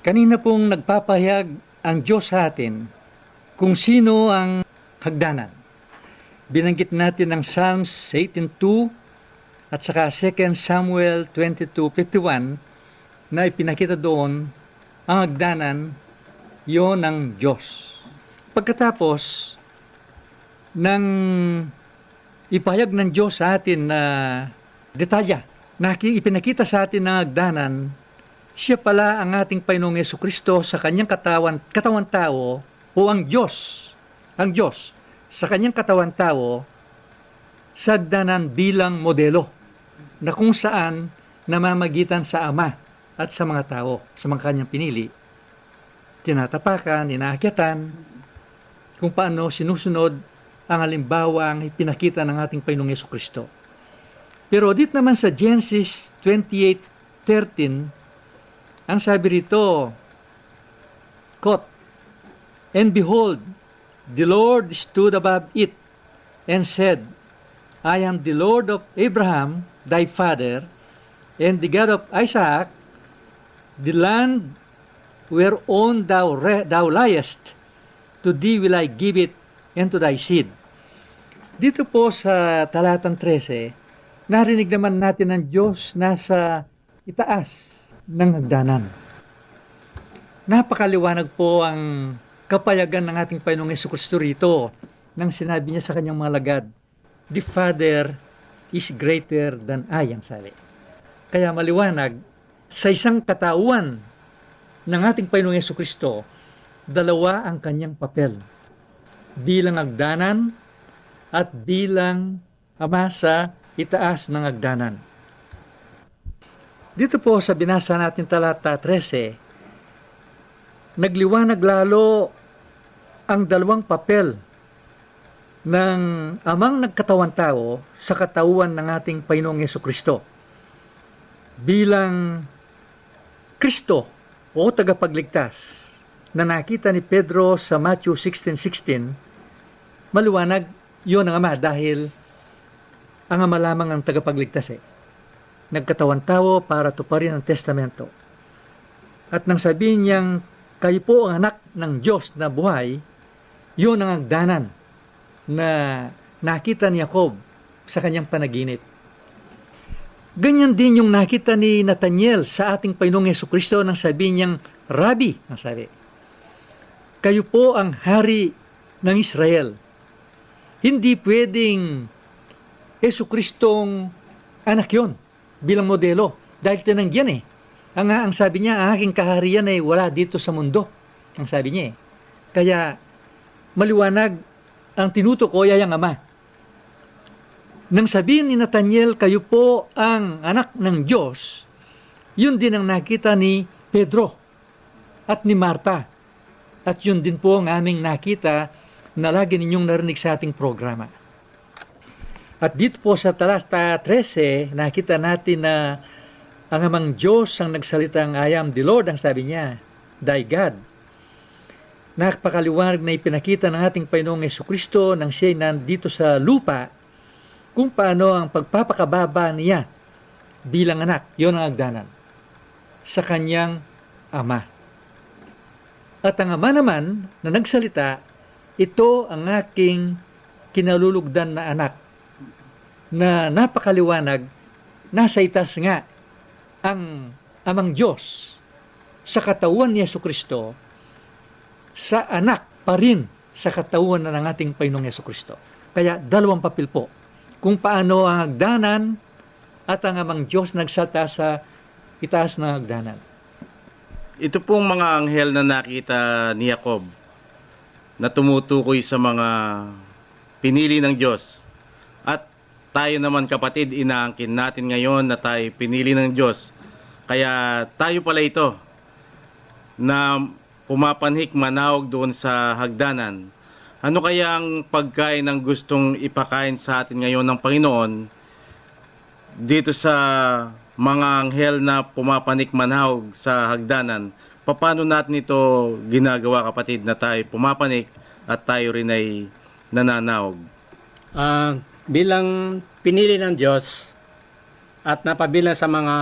Kanina pong nagpapahayag ang Diyos sa atin kung sino ang hagdanan. Binanggit natin ang Psalms 18:2 at saka 2 Samuel 22:51 na ipinakita doon ang hagdanan, yon ng Diyos. Pagkatapos ng ipahayag ng Diyos sa atin na detalya, na ipinakita sa atin ng hagdanan, siya pala ang ating Panginoong Jesucristo sa kanyang katawan tao, o ang Diyos sa kanyang katawan tao sa hagdanan bilang modelo na kung saan namamagitan sa Ama at sa mga tao, sa mga kanyang pinili. Tinatapakan, inaakyatan, kung paano sinusunod ang halimbawang ipinakita ng ating Panginoong Jesucristo. Pero dito naman sa Genesis 28:13, ang sabi rito, quote, "And behold, the Lord stood above it, and said, I am the Lord of Abraham, thy father, and the God of Isaac. The land whereon thou liest, to thee will I give it, and to thy seed." Dito po sa talatang 13, narinig naman natin ang Diyos nasa itaas ng hagdanan. Napakaliwanag po ang kapayagan ng ating Panginoong Jesucristo rito nang sinabi niya sa kanyang mga lagad, "The Father is greater than I," ang sabi. Kaya maliwanag, sa isang katauhan ng ating Panginoong Jesucristo, dalawa ang kanyang papel. Bilang hagdanan at bilang Ama sa itaas ng hagdanan. Dito po sa binasa natin talata 13, nagliwanag lalo ang dalawang papel ng amang nagkatawan tao sa katauhan ng ating Panginoong Jesucristo. Bilang Kristo o tagapagligtas na nakita ni Pedro sa Matthew 16:16, maliwanag yun ang Ama dahil ang Ama lamang ang tagapagligtas Nagkatawan tao para tuparin ang testamento. At nang sabihin niyang, kayo po ang anak ng Diyos na buhay, yun ang hagdanan na nakita ni Jacob sa kanyang panaginip. Ganyan din yung nakita ni Nathaniel sa ating Panginoong Jesucristo nang sabihin niyang, Rabbi, ang sabi, kayo po ang hari ng Israel. Hindi pwedeng Jesucristong anak yon bilang modelo. Dahil tinanggihan Ang sabi niya, ang aking kaharian ay wala dito sa mundo. Ang sabi niya Kaya, maliwanag, ang tinutukoy ay ang Ama. Nang sabihin ni Nathaniel, kayo po ang anak ng Diyos, yun din ang nakita ni Pedro at ni Marta. At yun din po ang aming nakita na lagi ninyong narinig sa ating programa. At dito po sa talata 13, nakita natin na ang amang Diyos ang nagsalitang, I am the Lord, ang sabi niya, thy God. napakaliwanag na ipinakita ng ating Panginoong Jesucristo nang siya'y nandito sa lupa, kung paano ang pagpapakababa niya bilang anak, yon ang hagdanan, sa kanyang ama. At ang ama naman na nagsalita, ito ang aking kinalulugdan na anak, na napakaliwanag, nasa itas nga ang amang Diyos sa katawan ni Jesucristo, sa anak pa rin sa katawan na ng ating Panginoong Jesucristo. Kaya dalawang papel po, kung paano ang hagdanan at ang amang Diyos nagsalta sa itaas ng hagdanan. Ito pong mga anghel na nakita ni Jacob na tumutukoy sa mga pinili ng Diyos. At tayo naman kapatid, inaangkin natin ngayon na tayo pinili ng Diyos. Kaya tayo pala ito na pumapanhik manawag doon sa hagdanan. Ano kaya ang pagkain ng gustong ipakain sa atin ngayon ng Panginoon dito sa mga anghel na pumapanik manawag sa hagdanan? Paano natin ito ginagawa kapatid na tayo pumapanik at tayo rin ay nananawag? Bilang pinili ng Diyos at napabilang sa mga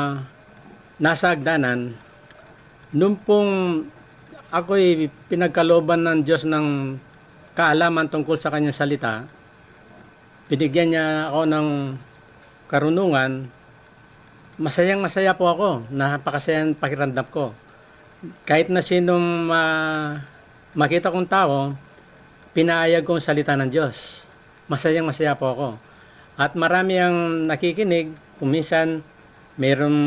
nasa hagdanan, nung pong ako'y pinagkalooban ng Diyos ng kaalaman tungkol sa kanyang salita, binigyan niya ako ng karunungan, masayang masaya po ako, napakasayang pakiramdam ko. Kahit na sinong makita kong tao, pinaayag kong salita ng Diyos. Masayang masaya po ako. At marami ang nakikinig, kuminsan mayroong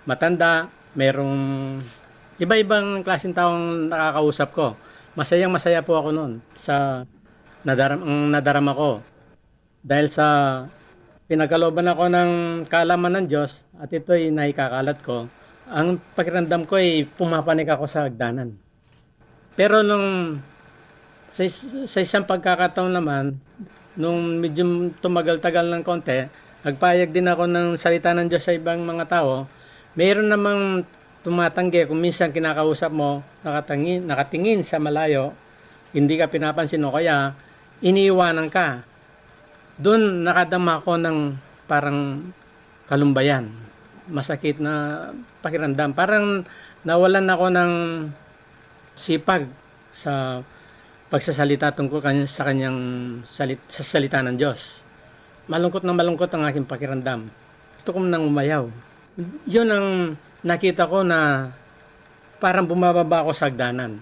matanda, mayroong iba-ibang klaseng taong nakakausap ko. Masayang masaya po ako noon sa nadarama ko. Dahil sa pinagkalooban ako ng kaalaman ng Diyos at ito'y naikakalat ko, ang pakiramdam ko ay pumapanik ako sa hagdanan. Pero sa isang pagkakataon naman, nung medyo tumagal-tagal ng konti, nagpayag din ako ng salita ng Diyos sa ibang mga tao. Mayroon namang tumatanggi kung minsan kinakausap mo, nakatingin sa malayo, hindi ka pinapansin o kaya iniiwanan ka. Doon nakadama ko ng parang kalumbayan. Masakit na pakiramdam. Parang nawalan ako ng sipag sa pagsasalita tungkol sa kanyang sa salita ng Diyos. Malungkot na malungkot ang aking pakiramdam. Gusto kong nang umayaw. Yun ang nakita ko na parang bumababa ako sa hagdanan.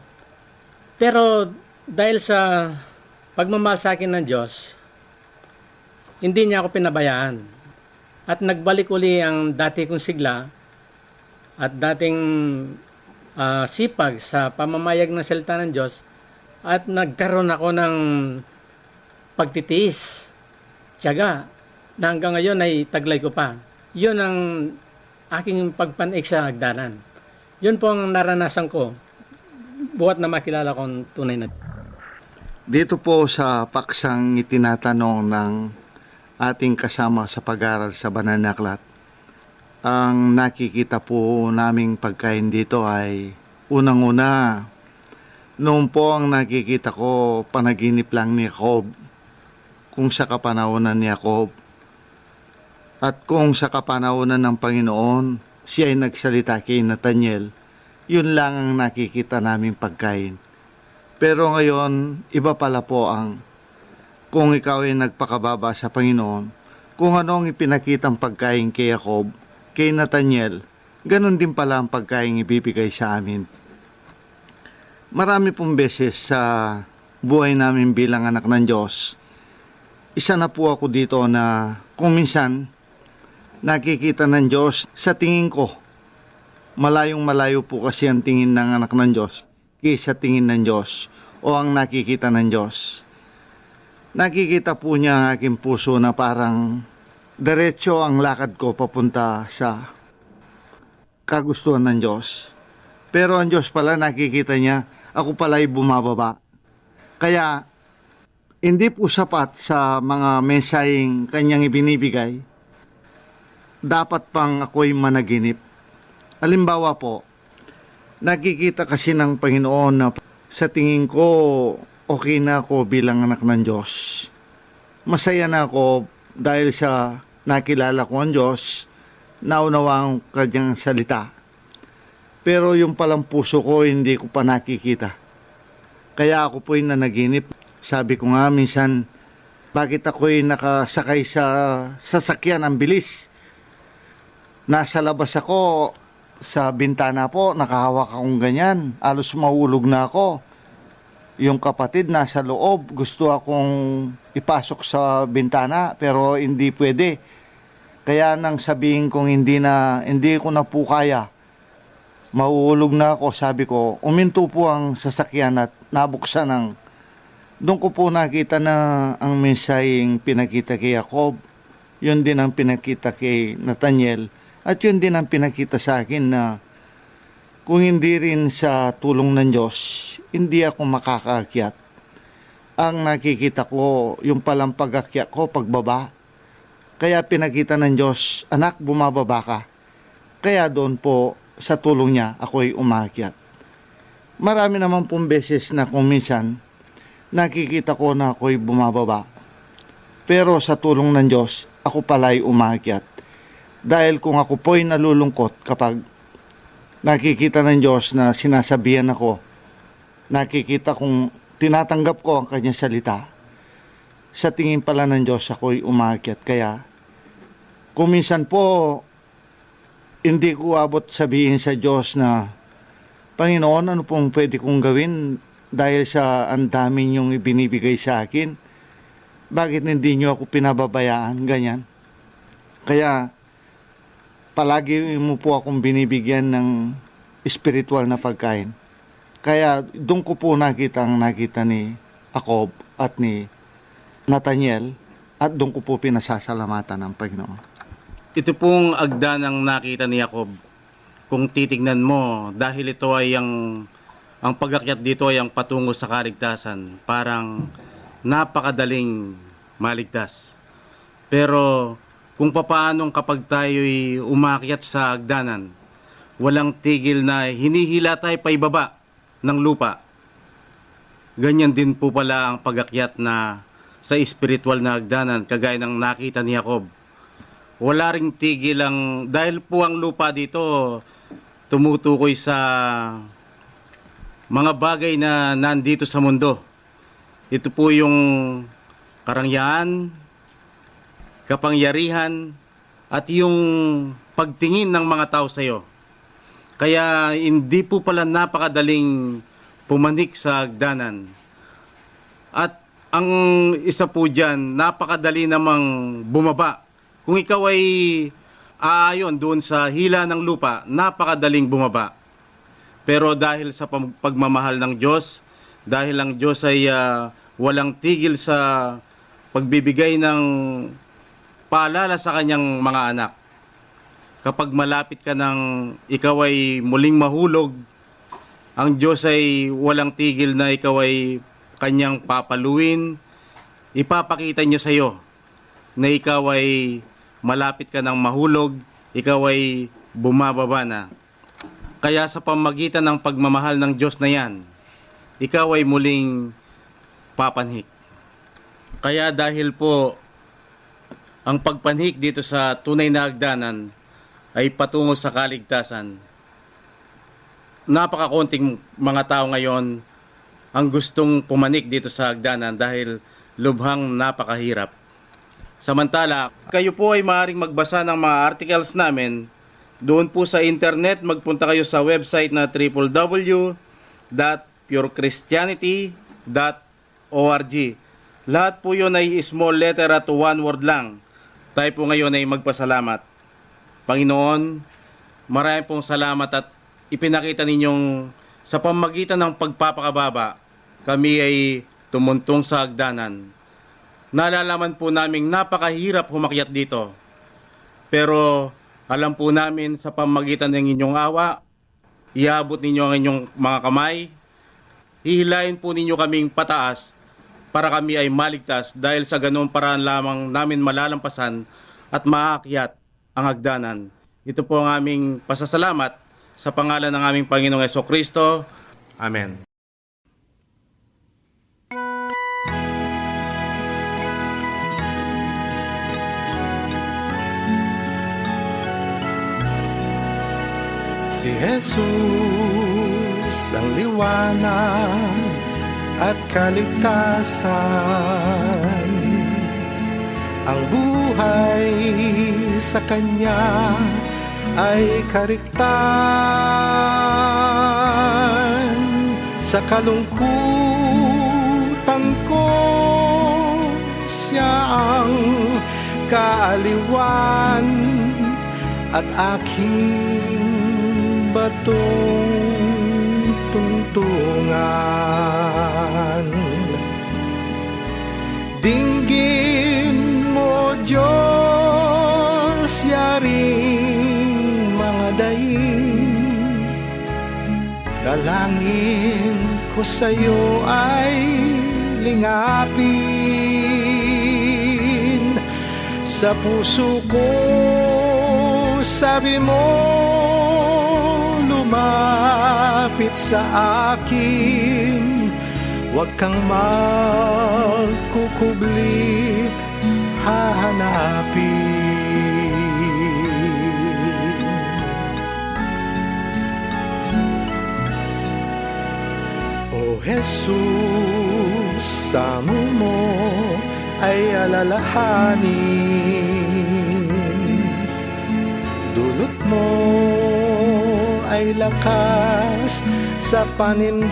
Pero dahil sa pagmamahal sa akin ng Diyos, hindi niya ako pinabayaan. At nagbalik uli ang dati kong sigla at dating sipag sa pamamayag ng salita ng Diyos at nagkaroon ako ng pagtitiis, tiyaga, na hanggang ngayon ay taglay ko pa. Yun ang aking pagpanik sa hagdanan. Yun po ang naranasan ko buhat na makilala kong tunay na. Dito po sa paksang itinatanong ng ating kasama sa pag-aaral sa Banal na Aklat, ang nakikita po naming pagkain dito ay unang-una, noon po ang nakikita ko panaginip lang ni Jacob, kung sa kapanahonan ni Jacob. At kung sa kapanahonan ng Panginoon, siya ay nagsalita kay Nathaniel, yun lang ang nakikita naming pagkain. Pero ngayon, iba pala po ang kung ikaw ay nagpakababa sa Panginoon, kung ano ang ipinakitang pagkain kay Jacob, kay Nathaniel, ganun din pala ang pagkain ibibigay sa amin. Marami pong beses sa buhay namin bilang anak ng Diyos, isa na po ako dito na kung minsan, nakikita ng Diyos sa tingin ko. Malayong malayo po kasi ang tingin ng anak ng Diyos kaysa tingin ng Diyos o ang nakikita ng Diyos. Nakikita po niya ang aking puso na parang diretso ang lakad ko papunta sa kagustuhan ng Diyos. Pero ang Diyos pala nakikita niya, ako pala ay bumababa. Kaya hindi po sapat sa mga mensaheng kanyang ibinibigay. Dapat pang ako'y managinip. Halimbawa po, nakikita kasi ng Panginoon na Sa tingin ko, okay na ako bilang anak ng Diyos. Masaya na ako dahil sa nakilala ko ang Diyos, naunawang kanyang salita. Pero yung palang puso ko, hindi ko pa nakikita. Kaya ako po'y nanaginip. Sabi ko nga minsan, bakit ako'y nakasakay sa sasakyan ang bilis? Nasa labas ako, sa bintana po, nakahawak akong ganyan. Alos mahulog na ako. Yung kapatid nasa loob, gusto akong ipasok sa bintana, pero hindi pwede. Kaya nang sabihin kong hindi ko na po kaya, mahuhulog na ako, sabi ko, uminto po ang sasakyan at nabuksan ang. Doon ko po nakita na ang mensaheng pinakita kay Jacob, yun din ang pinakita kay Nathaniel, at yun din ang pinakita sa akin na kung hindi rin sa tulong ng Diyos, hindi ako makakaakyat. Ang nakikita ko, yung palang pag-akyat ko, pagbaba. Kaya pinakita ng Diyos, anak, bumababa ka. Kaya doon po, sa tulong niya, ako'y umakyat. Marami naman pong beses na kung minsan, nakikita ko na ako'y bumababa. Pero sa tulong ng Diyos, ako pala'y umakyat. Dahil kung ako po'y nalulungkot kapag nakikita ng Diyos na sinasabihan ako, nakikita kong tinatanggap ko ang kanyang salita, sa tingin pala ng Diyos ako'y umakyat. Kaya, kung minsan po, hindi ko abot sabihin sa Diyos na, Panginoon, ano pong pwede kong gawin dahil sa ang dami niyong ibinibigay sa akin? Bakit hindi niyo ako pinababayaan? Ganyan. Kaya, palagi mo po akong binibigyan ng spiritual na pagkain. Kaya, doon ko po nakita ni Jacob at ni Nathaniel, at doon ko po pinasasalamatan ng Panginoon. Ito pong agdanang nakita ni Jacob. Kung titignan mo, dahil ito ay ang pag-akyat dito ay ang patungo sa kaligtasan. Parang napakadaling maligtas. Pero kung papaanong kapag tayo'y umakyat sa agdanan, walang tigil na hinihila tayo pa ibaba ng lupa. Ganyan din po pala ang pag-akyat na sa espiritual na agdanan, kagaya ng nakita ni Jacob. Wala ring tigil dahil po ang lupa dito tumutukoy sa mga bagay na nandito sa mundo. Ito po yung karangyaan, kapangyarihan, at yung pagtingin ng mga tao sa iyo. Kaya hindi po pala napakadaling pumanik sa agdanan. At ang isa po dyan, napakadali namang bumaba. Kung ikaw ay aayon doon sa hila ng lupa, napakadaling bumaba. Pero dahil sa pagmamahal ng Diyos, dahil ang Diyos ay walang tigil sa pagbibigay ng paalala sa kanyang mga anak. Kapag malapit ka ng ikaw ay muling mahulog, ang Diyos ay walang tigil na ikaw ay kanyang papaluin, ipapakita niya sa iyo na ikaw ay malapit ka ng mahulog, ikaw ay bumababa na. Kaya sa pamagitan ng pagmamahal ng Diyos na yan, ikaw ay muling papanhik. Kaya dahil po ang pagpanhik dito sa tunay na hagdanan ay patungo sa kaligtasan, napakakonting mga tao ngayon ang gustong pumanik dito sa hagdanan dahil lubhang napakahirap. Samantala, kayo po ay maaaring magbasa ng mga articles namin doon po sa internet. Magpunta kayo sa website na www.purechristianity.org. Lahat po yun ay small letter at one word lang. Tayo po ngayon ay magpasalamat. Panginoon, marami pong salamat at ipinakita ninyong sa pamagitan ng pagpapakababa, kami ay tumuntong sa hagdanan. Nalalaman po naming napakahirap humakyat dito. Pero alam po namin sa pamagitan ng inyong awa, iabot ninyo ang inyong mga kamay, hihilahin po ninyo kaming pataas para kami ay maligtas dahil sa ganoong paraan lamang namin malalampasan at maakyat ang hagdanan. Ito po ang aming pasasalamat sa pangalan ng aming Panginoong Hesukristo. Amen. Si Jesus ang liwanag at kaligtasan. Ang buhay sa Kanya ay kariktan. Sa kalungkutan ko, Siya ang kaaliwan at aking batong tungtungan. Dinggin mo, Diyos, yaring mga daing. Dalangin ko sa'yo ay lingapin. Sa puso ko, sabi mo, lumapit sa akin. Huwag kang magkukubli, hahanapin. O Jesus, sa mo ay alalahanin. Dulot mo ay lakas sa panindim.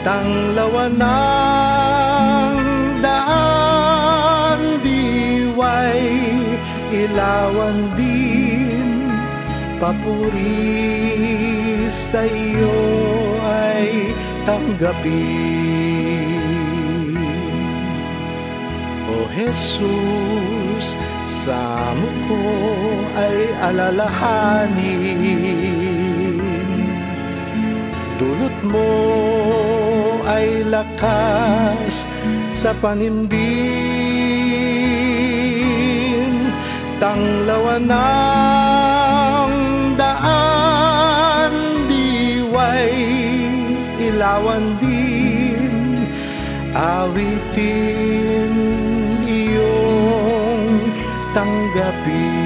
Tanglawan ng daan, diway ilawan din. Papuri sa iyo ay tanggapin. O Jesus, sa ko ay alalahanin. Dulot mo ay lakas sa panindim. Tanglawan ng daan, diway ilawan din. Awitin iyong tanggapin.